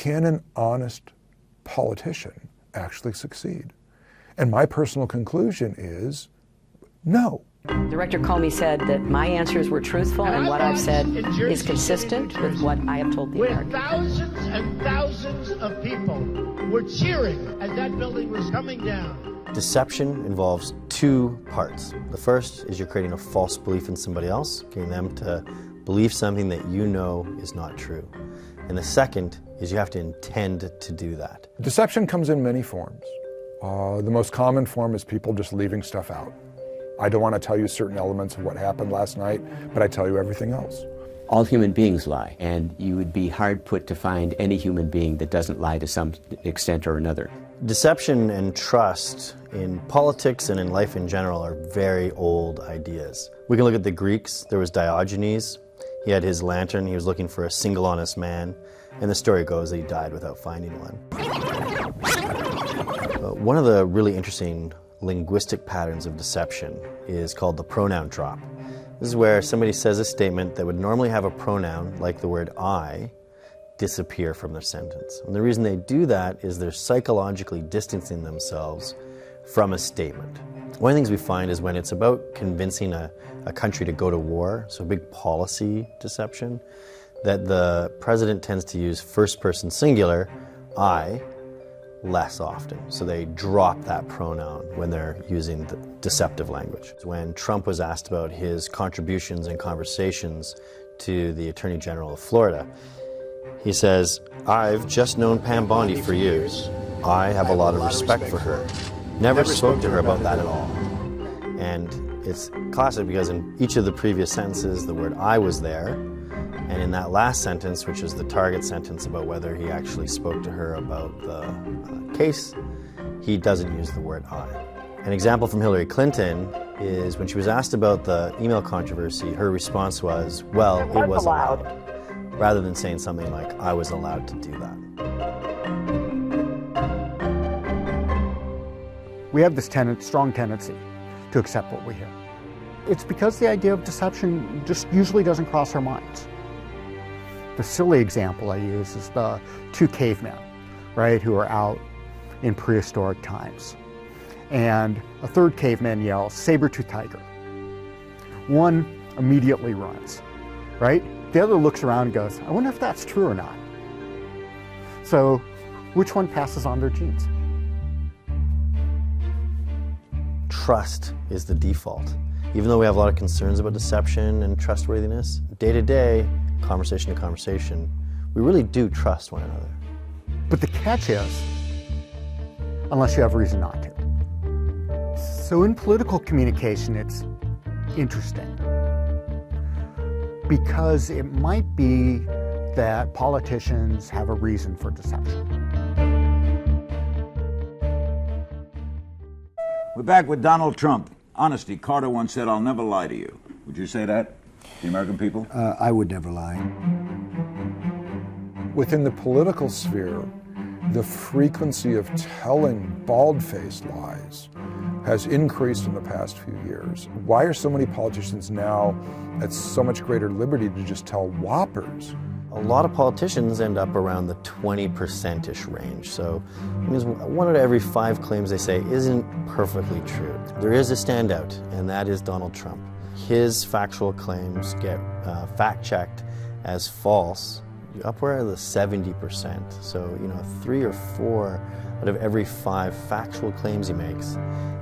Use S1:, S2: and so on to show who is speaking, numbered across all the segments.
S1: can an honest politician actually succeed? And my personal conclusion is no.
S2: Director Comey said that my answers were truthful and what I've said is consistent with what I have told the Americans.
S3: Thousands and thousands of people were cheering as that building was coming down.
S4: Deception involves two parts. The first is you're creating a false belief in somebody else, getting them to believe something that you know is not true. And the second is you have to intend to do that.
S1: Deception comes in many forms. The most common form is people just leaving stuff out. I don't want to tell you certain elements of what happened last night, but I tell you everything else.
S5: All human beings lie, and you would be hard put to find any human being that doesn't lie to some extent or another.
S4: Deception and trust in politics and in life in general are very old ideas. We can look at the Greeks. There was Diogenes. He had his lantern. He was looking for a single honest man. And the story goes that he died without finding one. One of the really interesting linguistic patterns of deception is called the pronoun drop. This is where somebody says a statement that would normally have a pronoun, like the word I, disappear from their sentence. And the reason they do that is they're psychologically distancing themselves from a statement. One of the things we find is when it's about convincing a country to go to war, so big policy deception, that the president tends to use first person singular, I, less often. So they drop that pronoun when they're using the deceptive language. When Trump was asked about his contributions and conversations to the Attorney General of Florida, he says, I've just known Pam Bondi for years. I have a lot of respect for her. Never spoke to her about that at all. And it's classic because in each of the previous sentences, the word I was there. And in that last sentence, which is the target sentence about whether he actually spoke to her about the case, he doesn't use the word I. An example from Hillary Clinton is when she was asked about the email controversy, her response was, well, it was allowed, rather than saying something like, I was allowed to do that.
S6: We have this strong tendency to accept what we hear. It's because the idea of deception just usually doesn't cross our minds. The silly example I use is the two cavemen, right, who are out in prehistoric times. And a third caveman yells, saber-tooth tiger. One immediately runs, right? The other looks around and goes, I wonder if that's true or not. So which one passes on their genes?
S4: Trust is the default. Even though we have a lot of concerns about deception and trustworthiness, day to day, conversation to conversation, we really do trust one another.
S6: But the catch is, unless you have a reason not to. So in political communication, it's interesting because it might be that politicians have a reason for deception.
S7: We're back with Donald Trump. Honesty. Carter once said, I'll never lie to you. Would you say that, the American people?
S8: I would never lie.
S1: Within the political sphere, the frequency of telling bald-faced lies has increased in the past few years. Why are so many politicians now at so much greater liberty to just tell whoppers?
S4: A lot of politicians end up around the 20%-ish range. So it means 1 out of every 5 claims they say isn't perfectly true. There is a standout, and that is Donald Trump. His factual claims get fact-checked as false upward of the 70%. So, 3 or 4 out of every 5 factual claims he makes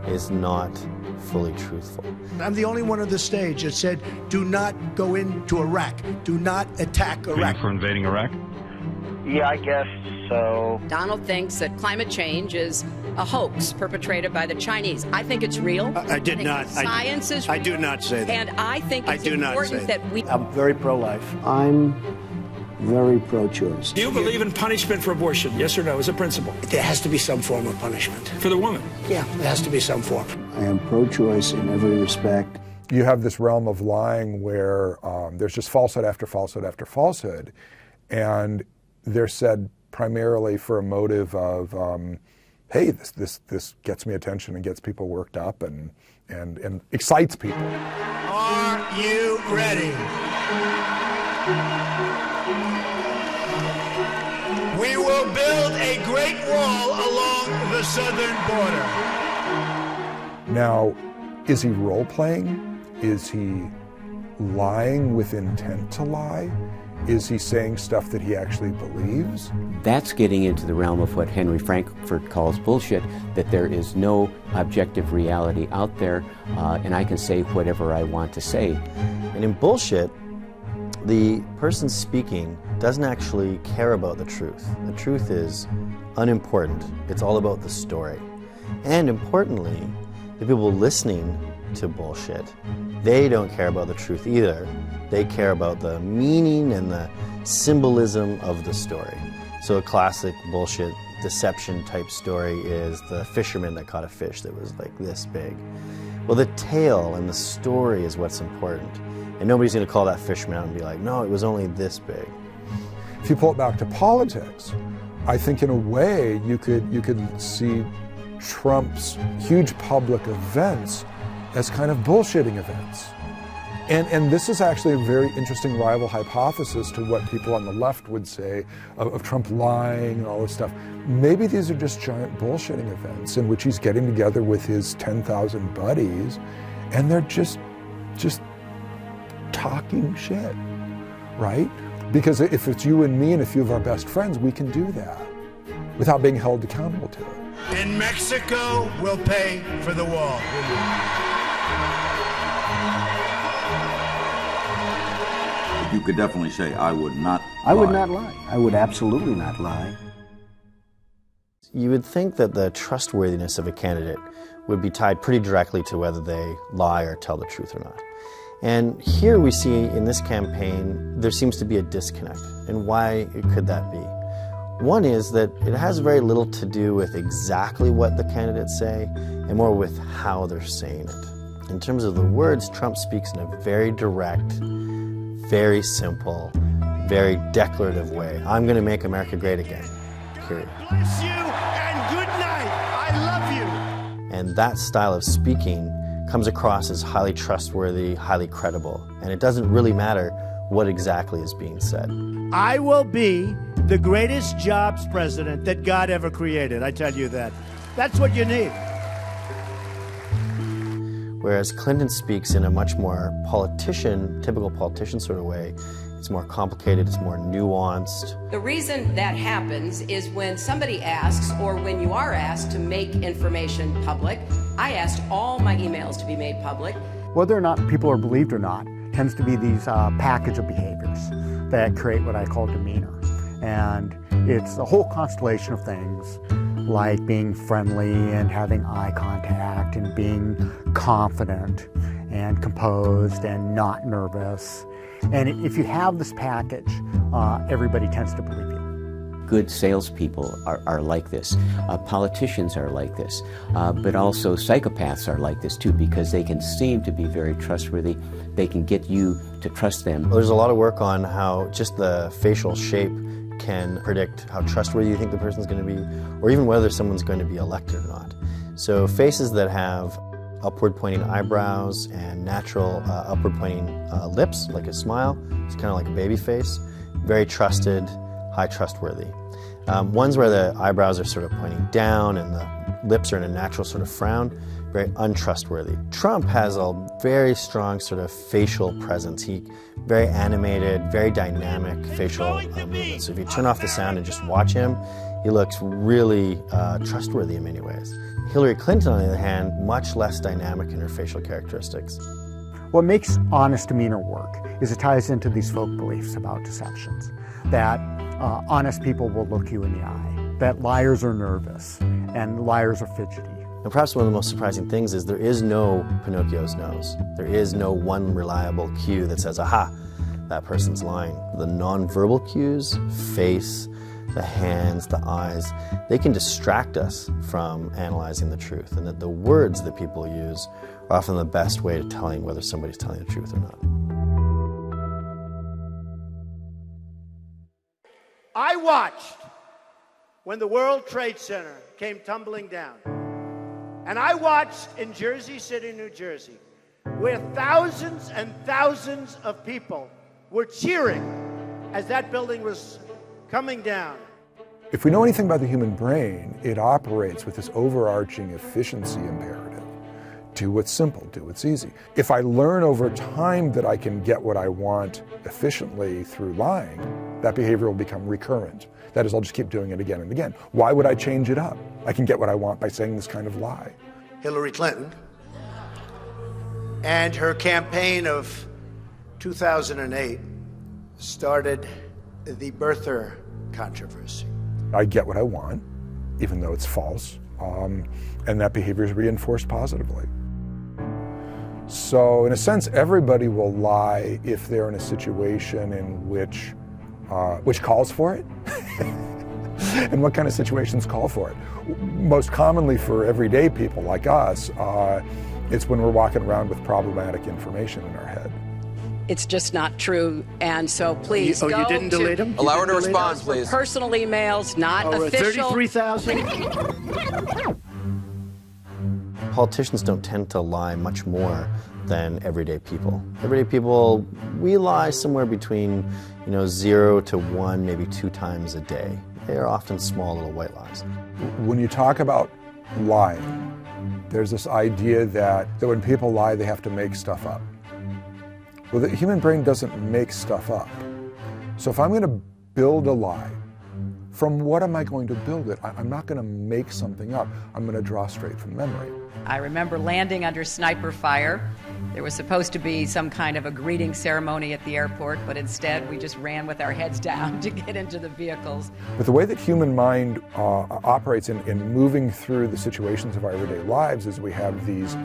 S4: is not fully truthful.
S3: I'm the only one on the stage that said, do not go into Iraq. Do not attack Iraq.
S9: For invading Iraq?
S10: Yeah, I guess so.
S2: Donald thinks that climate change is a hoax perpetrated by the Chinese. I think it's real.
S3: I did not.
S2: Science is real.
S3: I do not say that.
S2: And I think it's important that we...
S8: I'm very pro-life. I'm very pro-choice.
S11: Do you believe in punishment for abortion? Yes or no, as a principle?
S3: There has to be some form of punishment.
S11: For the woman?
S3: Yeah, there has to be some form.
S8: I am pro-choice in every respect.
S1: You have this realm of lying where there's just falsehood after falsehood after falsehood, and they're said primarily for a motive of, hey, this gets me attention and gets people worked up and excites people.
S3: Are you ready? We will build a great wall along the southern border.
S1: Now, is he role-playing? Is he lying with intent to lie? Is he saying stuff that he actually believes?
S5: That's getting into the realm of what Henry Frankfurt calls bullshit, that there is no objective reality out there, and I can say whatever I want to say.
S4: And in bullshit, the person speaking doesn't actually care about the truth. The truth is unimportant. It's all about the story. And importantly, the people listening to bullshit, they don't care about the truth either. They care about the meaning and the symbolism of the story. So a classic bullshit deception type story is the fisherman that caught a fish that was like this big. Well, the tale and the story is what's important. And nobody's going to call that fisherman out and be like, no, it was only this big.
S1: If you pull it back to politics, I think in a way you could see Trump's huge public events as kind of bullshitting events. And this is actually a very interesting rival hypothesis to what people on the left would say of Trump lying and all this stuff. Maybe these are just giant bullshitting events in which he's getting together with his 10,000 buddies and they're just talking shit, right? Because if it's you and me and a few of our best friends, we can do that without being held accountable to it.
S3: And Mexico will pay for the wall.
S7: You could definitely say, I would not lie.
S8: I would not lie. I would absolutely not lie.
S4: You would think that the trustworthiness of a candidate would be tied pretty directly to whether they lie or tell the truth or not. And here we see in this campaign, there seems to be a disconnect. And why could that be? One is that it has very little to do with exactly what the candidates say, and more with how they're saying it. In terms of the words, Trump speaks in a very direct, very simple, very declarative way. I'm going to make America great again, period.
S3: Bless you and good night. I love you.
S4: And that style of speaking comes across as highly trustworthy, highly credible. And it doesn't really matter what exactly is being said.
S3: I will be the greatest jobs president that God ever created. I tell you that. That's what you need.
S4: Whereas Clinton speaks in a much more typical politician sort of way. It's more complicated, it's more nuanced.
S2: The reason that happens is when somebody asks, or when you are asked to make information public. I asked all my emails to be made public.
S6: Whether or not people are believed or not tends to be these package of behaviors that create what I call demeanor. And it's a whole constellation of things like being friendly and having eye contact and being confident and composed and not nervous. And if you have this package, everybody tends to believe you.
S5: Good salespeople are like this. Politicians are like this. But also psychopaths are like this too, because they can seem to be very trustworthy. They can get you to trust them.
S4: There's a lot of work on how just the facial shape can predict how trustworthy you think the person's going to be, or even whether someone's going to be elected or not. So faces that have upward pointing eyebrows and natural upward pointing lips, like a smile, it's kind of like a baby face, very trusted, high trustworthy. Ones where the eyebrows are sort of pointing down and the lips are in a natural sort of frown, very untrustworthy. Trump has a very strong sort of facial presence. Very animated, very dynamic facial movements. So if you turn off the sound and just watch him, he looks really trustworthy in many ways. Hillary Clinton, on the other hand, much less dynamic in her facial characteristics.
S6: What makes honest demeanor work is it ties into these folk beliefs about deceptions. That honest people will look you in the eye, that liars are nervous, and liars are fidgety.
S4: And perhaps one of the most surprising things is there is no Pinocchio's nose. There is no one reliable cue that says, aha, that person's lying. The nonverbal cues, face, the hands, the eyes, they can distract us from analyzing the truth, and that the words that people use are often the best way to telling whether somebody's telling the truth or not.
S3: I watched when the World Trade Center came tumbling down. And I watched in Jersey City, New Jersey, where thousands and thousands of people were cheering as that building was coming down.
S1: If we know anything about the human brain, it operates with this overarching efficiency imperative. Do what's simple, do what's easy. If I learn over time that I can get what I want efficiently through lying, that behavior will become recurrent. That is, I'll just keep doing it again and again. Why would I change it up? I can get what I want by saying this kind of lie.
S3: Hillary Clinton and her campaign of 2008 started the birther controversy.
S1: I get what I want, even though it's false, and that behavior is reinforced positively. So in a sense, everybody will lie if they're in a situation in which calls for it. And what kind of situations call for it? Most commonly for everyday people like us, it's when we're walking around with problematic information in our head.
S2: It's just not true, and so please go
S3: you didn't delete them?
S9: Allow her to respond, please.
S2: Personal emails, not official.
S3: 33,000?
S4: Politicians don't tend to lie much more than everyday people. Everyday people, we lie somewhere between 0 to 1, maybe 2 times a day. They are often small little white lies.
S1: When you talk about lying, there's this idea that when people lie, they have to make stuff up. Well, the human brain doesn't make stuff up. So if I'm going to build a lie, from what am I going to build it? I'm not going to make something up. I'm going to draw straight from memory.
S12: I remember landing under sniper fire. There was supposed to be some kind of a greeting ceremony at the airport, but instead we just ran with our heads down to get into the vehicles.
S1: But the way that human mind operates in moving through the situations of our everyday lives is we have these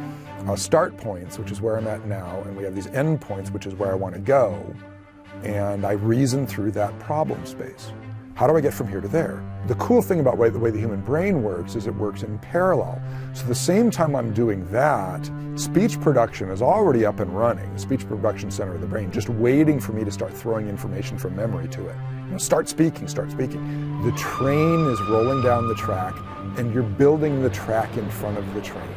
S1: start points, which is where I'm at now, and we have these end points, which is where I want to go, and I reason through that problem space. How do I get from here to there? The cool thing about the way the human brain works is it works in parallel. So the same time I'm doing that, speech production is already up and running, the speech production center of the brain, just waiting for me to start throwing information from memory to it. Start speaking, start speaking. The train is rolling down the track, and you're building the track in front of the train.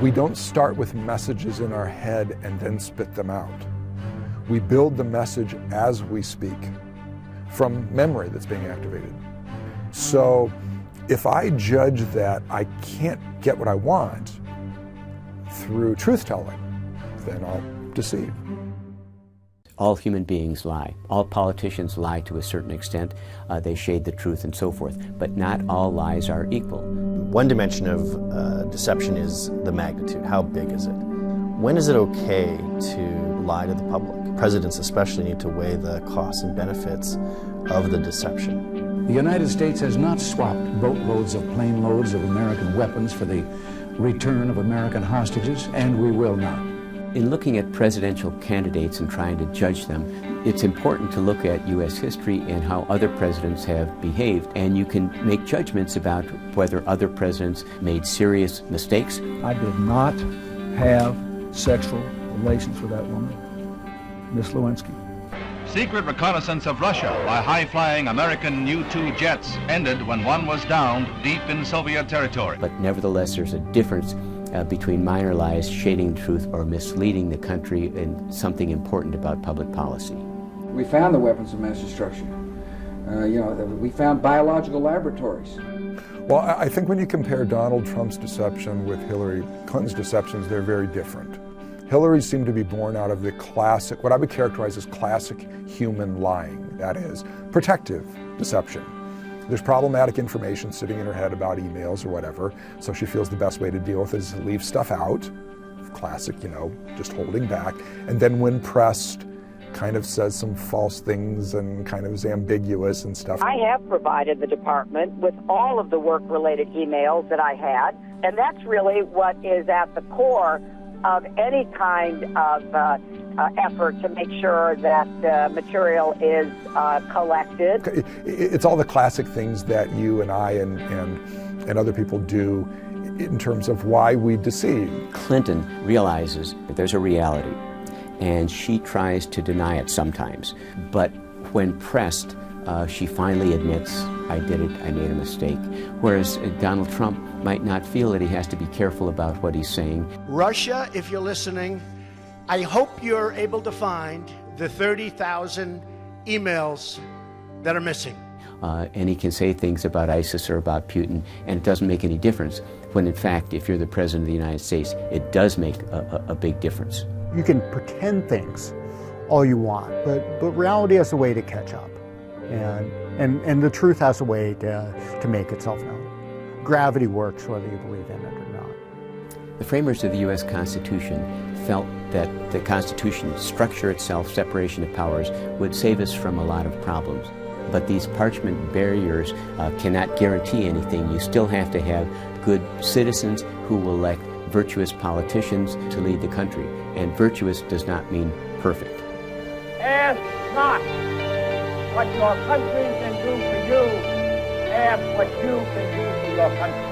S1: We don't start with messages in our head and then spit them out. We build the message as we speak, from memory that's being activated. So if I judge that I can't get what I want through truth-telling, then I'll deceive.
S5: All human beings lie. All politicians lie to a certain extent. They shade the truth and so forth. But not all lies are equal.
S4: One dimension of deception is the magnitude. How big is it? When is it okay to lie to the public? Presidents especially need to weigh the costs and benefits of the deception.
S13: The United States has not swapped boatloads of plane loads of American weapons for the return of American hostages, and we will not.
S5: In looking at presidential candidates and trying to judge them, it's important to look at U.S. history and how other presidents have behaved, and you can make judgments about whether other presidents made serious mistakes.
S14: I did not have sexual relations with that woman, Miss Lewinsky.
S15: Secret reconnaissance of Russia by high-flying American U-2 jets ended when one was downed deep in Soviet territory.
S5: But nevertheless, there's a difference between minor lies, shading the truth, or misleading the country in something important about public policy.
S16: We found the weapons of mass destruction. We found biological laboratories.
S1: Well, I think when you compare Donald Trump's deception with Hillary Clinton's deceptions, they're very different. Hillary seemed to be born out of the classic, what I would characterize as classic human lying. That is, protective deception. There's problematic information sitting in her head about emails or whatever, so she feels the best way to deal with it is to leave stuff out. Classic, just holding back. And then when pressed, kind of says some false things and kind of is ambiguous and stuff.
S17: I have provided the department with all of the work-related emails that I had, and that's really what is at the core of any kind of effort to make sure that material is collected.
S1: It's all the classic things that you and I and other people do in terms of why we deceive.
S5: Clinton realizes that there's a reality, and she tries to deny it sometimes. But when pressed, she finally admits, I did it, I made a mistake. Whereas Donald Trump might not feel that he has to be careful about what he's saying.
S3: Russia, if you're listening, I hope you're able to find the 30,000 emails that are missing.
S5: and he can say things about ISIS or about Putin, and it doesn't make any difference, when in fact, if you're the President of the United States, it does make a big difference.
S6: You can pretend things all you want, but reality has a way to catch up, and the truth has a way to make itself known. Gravity works whether you believe in it or not.
S5: The framers of the U.S. Constitution felt that the Constitution's structure itself, separation of powers, would save us from a lot of problems. But these parchment barriers cannot guarantee anything. You still have to have good citizens who will elect virtuous politicians to lead the country. And virtuous does not mean perfect.
S9: Ask not what your country can do for you. Ask what you can do for your country.